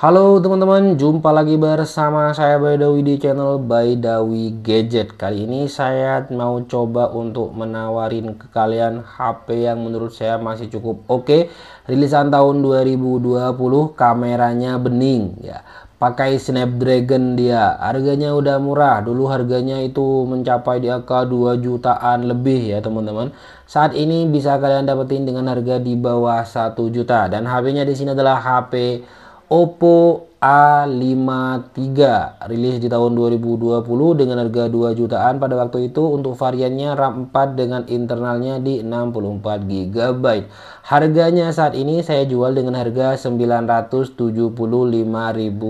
Halo teman-teman, jumpa lagi bersama saya Baidawi di channel Baidawi Gadget. Kali ini saya mau coba untuk menawarin ke kalian HP yang menurut saya masih cukup oke. Rilisan tahun 2020, kameranya bening ya. Pakai Snapdragon dia. Harganya udah murah. Dulu harganya itu mencapai di angka 2 jutaan lebih ya teman-teman. Saat ini bisa kalian dapetin dengan harga di bawah 1 juta, dan HP-nya di sini adalah HP Oppo A53, rilis di tahun 2020 dengan harga 2 jutaan pada waktu itu. Untuk variannya RAM 4 dengan internalnya di 64 GB. Harganya saat ini saya jual dengan harga Rp975.000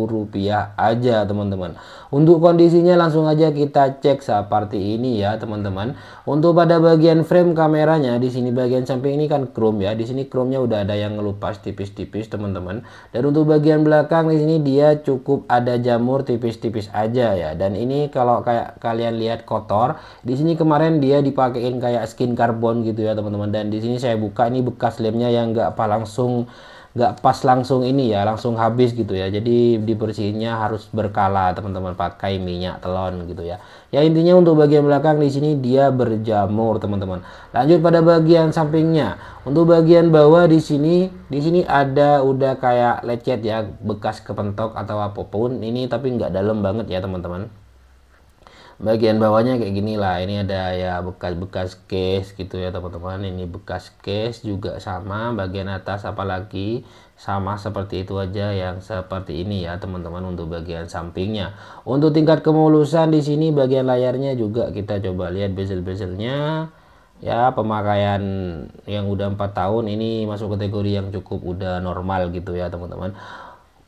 aja teman-teman. Untuk kondisinya langsung aja kita cek seperti ini ya teman-teman. Untuk pada bagian frame kameranya di sini bagian samping ini kan chrome ya. Di sini chrome-nya udah ada yang ngelupas tipis-tipis teman-teman. Dan untuk bagian belakang di sini dia cukup ada jamur tipis-tipis aja ya. Dan ini kalau kayak kalian lihat kotor, di sini kemarin dia dipakein kayak skin karbon gitu ya teman-teman. Dan di sini saya buka, ini bekas lemnya yang nggak pas langsung ini ya, langsung habis gitu ya. Jadi dibersihinnya harus berkala teman-teman, pakai minyak telon gitu ya. Ya intinya untuk bagian belakang di sini dia berjamur teman-teman. Lanjut pada bagian sampingnya. Untuk bagian bawah di sini ada udah kayak lecet ya, bekas kepentok atau apapun ini, tapi nggak dalam banget ya teman-teman. Bagian bawahnya kayak gini lah, ini ada ya bekas-bekas case gitu ya teman-teman. Ini bekas case juga sama, bagian atas apalagi sama seperti itu aja, yang seperti ini ya teman-teman. Untuk bagian sampingnya, untuk tingkat kemulusan di sini bagian layarnya juga kita coba lihat bezel-bezelnya ya. Pemakaian yang udah 4 tahun ini masuk kategori yang cukup udah normal gitu ya teman-teman.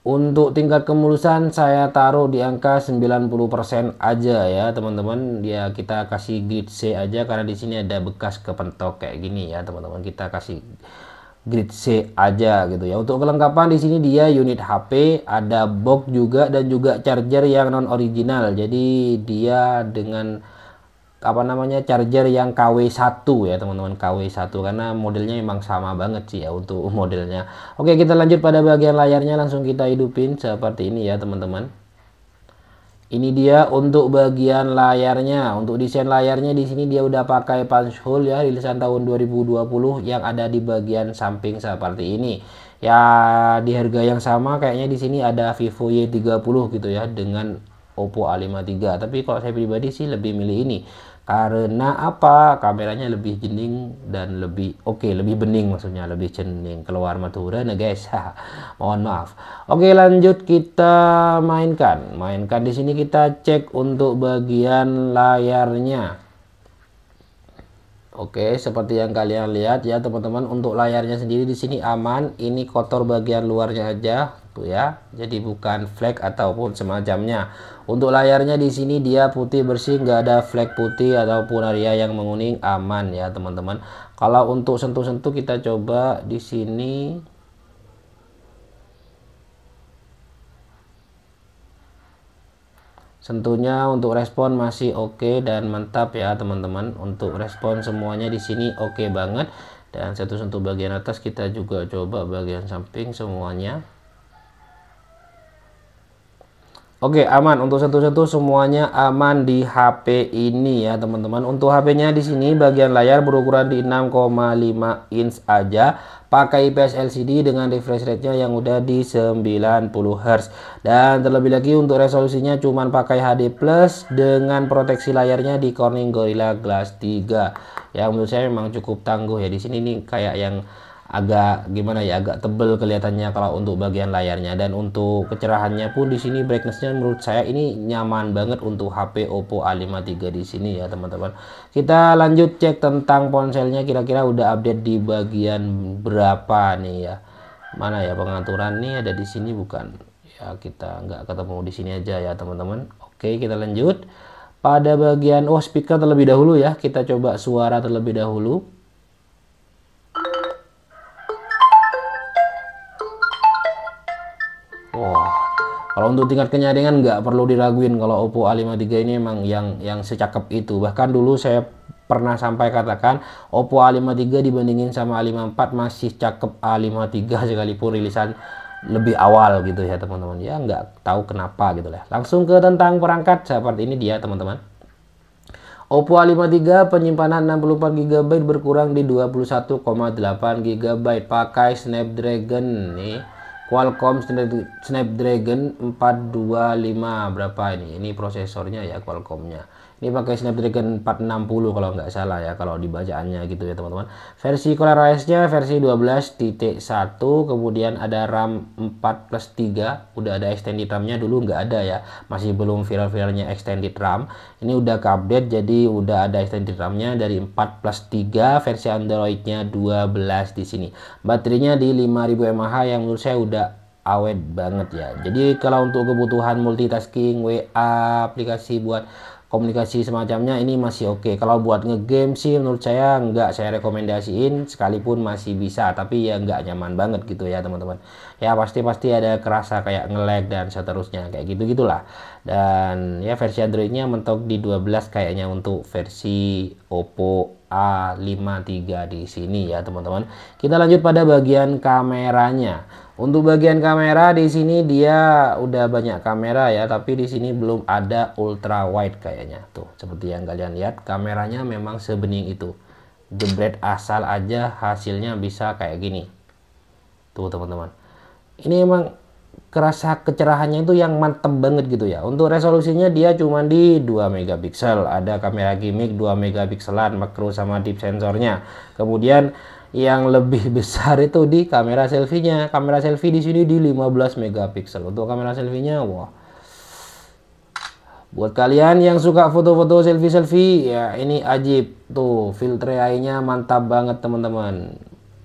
Untuk tingkat kemulusan saya taruh di angka 90% aja ya teman-teman. Ya kita kasih grade C aja karena di sini ada bekas kepentok kayak gini ya teman-teman. Kita kasih grade C aja gitu ya. Untuk kelengkapan di sini dia unit HP, ada box juga, dan juga charger yang non original. Jadi dia dengan apa namanya, charger yang KW1 ya teman-teman, KW1, karena modelnya emang sama banget sih ya untuk modelnya. Oke, kita lanjut pada bagian layarnya, langsung kita hidupin seperti ini ya teman-teman. Ini dia untuk bagian layarnya. Untuk desain layarnya di sini dia udah pakai punch hole ya, rilisan tahun 2020 yang ada di bagian samping seperti ini. Ya di harga yang sama kayaknya di sini ada Vivo Y30 gitu ya dengan Oppo A53. Tapi kalau saya pribadi sih lebih milih ini. Karena apa? Kameranya lebih jening dan lebih oke, lebih bening, maksudnya lebih jening, keluar madura nah guys. Mohon maaf. Oke, lanjut kita mainkan di sini, kita cek untuk bagian layarnya. Oke, seperti yang kalian lihat ya teman-teman, untuk layarnya sendiri di sini aman. Ini kotor bagian luarnya aja tuh ya. Jadi bukan flek ataupun semacamnya. Untuk layarnya di sini dia putih bersih, nggak ada flek putih ataupun area yang menguning, aman ya teman-teman. Kalau untuk sentuh-sentuh kita coba di sini. Sentuhnya untuk respon masih oke dan mantap ya teman-teman. Untuk respon semuanya di sini oke banget. Dan sentuh-sentuh bagian atas kita juga coba bagian samping semuanya. Oke, aman. Untuk sentuh-sentuh semuanya aman di HP ini ya teman-teman. Untuk HP-nya di sini bagian layar berukuran di 6,5 inch aja. Pakai IPS LCD dengan refresh rate-nya yang udah di 90 Hz. Dan terlebih lagi untuk resolusinya cuman pakai HD Plus dengan proteksi layarnya di Corning Gorilla Glass 3. Yang menurut saya memang cukup tangguh ya. Di sini nih kayak yang agak gimana ya, agak tebel kelihatannya kalau untuk bagian layarnya. Dan untuk kecerahannya pun di sini brightnessnya menurut saya ini nyaman banget untuk HP Oppo A53 di sini ya teman-teman. Kita lanjut cek tentang ponselnya, kira-kira udah update di bagian berapa nih ya. Mana ya pengaturan nih, ada di sini bukan ya, kita nggak ketemu di sini aja ya teman-teman. Oke, kita lanjut pada bagian speaker terlebih dahulu ya. Kita coba suara terlebih dahulu. Wah, kalau untuk tingkat kenyaringan nggak perlu diraguin, kalau Oppo A53 ini emang yang secakep itu. Bahkan dulu saya pernah sampai katakan Oppo A53 dibandingin sama A54 masih cakep A53 sekalipun rilisan lebih awal gitu ya teman-teman ya, nggak tahu kenapa gitu lah. Langsung ke tentang perangkat seperti ini dia teman-teman. Oppo A53 penyimpanan 64 GB berkurang di 21,8 GB, pakai Snapdragon nih, Qualcomm Snapdragon 425 berapa ini prosesornya ya, Qualcommnya ini pakai Snapdragon 460 kalau nggak salah ya, kalau dibacaannya gitu ya teman-teman. Versi ColorOS-nya versi 12.1, kemudian ada RAM 4+3, udah ada extended RAM-nya, dulu nggak ada ya, masih belum viral-viralnya extended RAM. Ini udah ke-update jadi udah ada extended RAM-nya dari 4+3, versi Android-nya 12 di sini. Baterainya di 5000 mAh yang menurut saya udah awet banget ya. Jadi kalau untuk kebutuhan multitasking, WA, aplikasi buat komunikasi semacamnya ini masih oke. Kalau buat ngegame sih menurut saya nggak saya rekomendasiin, sekalipun masih bisa, tapi ya nggak nyaman banget gitu ya teman-teman. Ya pasti ada kerasa kayak nge-lag dan seterusnya kayak gitu gitulah. Dan ya versi Androidnya mentok di 12 kayaknya untuk versi Oppo A53 di sini ya teman-teman. Kita lanjut pada bagian kameranya. Untuk bagian kamera di sini dia udah banyak kamera ya, tapi di sini belum ada ultra wide kayaknya. Tuh, seperti yang kalian lihat, kameranya memang sebening itu. Jebret asal aja hasilnya bisa kayak gini. Tuh, teman-teman. Ini emang kerasa kecerahannya itu yang mantep banget gitu ya. Untuk resolusinya dia cuma di 2 megapiksel, ada kamera gimmick 2 megapikselan, makro sama deep sensornya. Kemudian yang lebih besar itu di kamera selfie-nya. Kamera selfie di sini di 15 megapiksel. Untuk kamera selfie-nya wah. Buat kalian yang suka foto-foto selfie-selfie ya ini ajib. Tuh, filter AI-nya mantap banget teman-teman.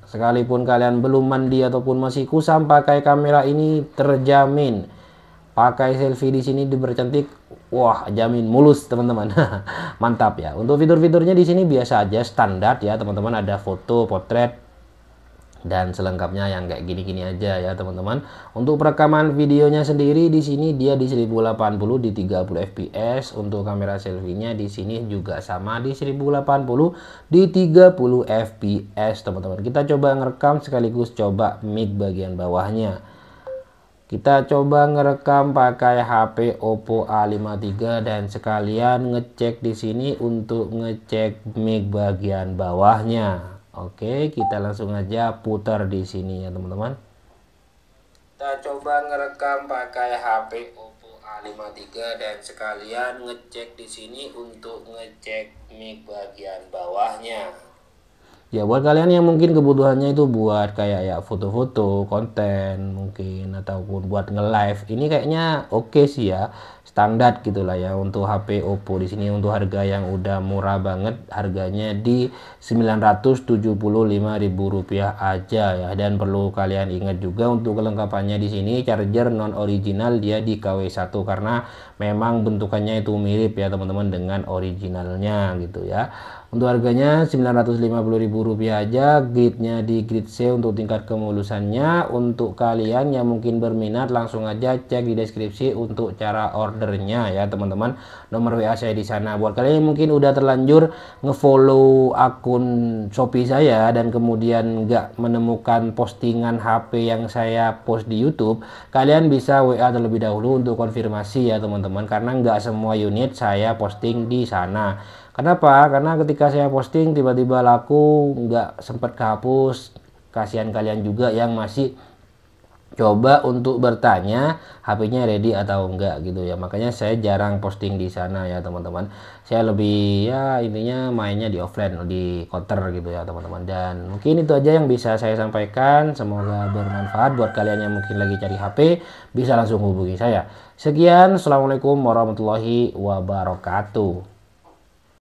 Sekalipun kalian belum mandi ataupun masih kusam, pakai kamera ini terjamin. Pakai selfie di sini dipercantik, wah jamin mulus teman-teman. Mantap ya. Untuk fitur-fiturnya di sini biasa aja, standar ya teman-teman. Ada foto, potret, dan selengkapnya yang kayak gini-gini aja ya teman-teman. Untuk perekaman videonya sendiri di sini dia di 1080 di 30 fps. Untuk kamera selfie-nya di sini juga sama di 1080 di 30 fps teman-teman. Kita coba ngerekam sekaligus coba mic bagian bawahnya. Kita coba ngerekam pakai HP Oppo A53 dan sekalian ngecek di sini untuk ngecek mic bagian bawahnya. Oke, kita langsung aja putar di sini ya teman-teman. Kita coba ngerekam pakai HP Oppo A53 dan sekalian ngecek di sini untuk ngecek mic bagian bawahnya. Ya buat kalian yang mungkin kebutuhannya itu buat kayak ya foto-foto, konten mungkin ataupun buat nge-live, ini kayaknya oke sih ya. Standar gitulah ya untuk HP Oppo di sini. Untuk harga yang udah murah banget, harganya di Rp975.000 aja ya. Dan perlu kalian ingat juga untuk kelengkapannya di sini charger non original dia di KW1 karena memang bentukannya itu mirip ya teman-teman dengan originalnya gitu ya. Untuk harganya Rp950.000 aja, gridnya di grid C untuk tingkat kemulusannya. Untuk kalian yang mungkin berminat langsung aja cek di deskripsi untuk cara ordernya ya teman-teman. Nomor WA saya di sana. Buat kalian yang mungkin udah terlanjur ngefollow akun Shopee saya dan kemudian nggak menemukan postingan HP yang saya post di YouTube, kalian bisa WA terlebih dahulu untuk konfirmasi ya teman-teman, karena nggak semua unit saya posting di sana. Kenapa? Karena ketika saya posting tiba-tiba laku, nggak sempat kehapus. Kasihan kalian juga yang masih coba untuk bertanya HP-nya ready atau enggak gitu ya. Makanya saya jarang posting di sana ya teman-teman. Saya lebih ya intinya mainnya di offline, di counter gitu ya teman-teman. Dan mungkin itu aja yang bisa saya sampaikan. Semoga bermanfaat buat kalian yang mungkin lagi cari HP, bisa langsung hubungi saya. Sekian, assalamualaikum warahmatullahi wabarakatuh.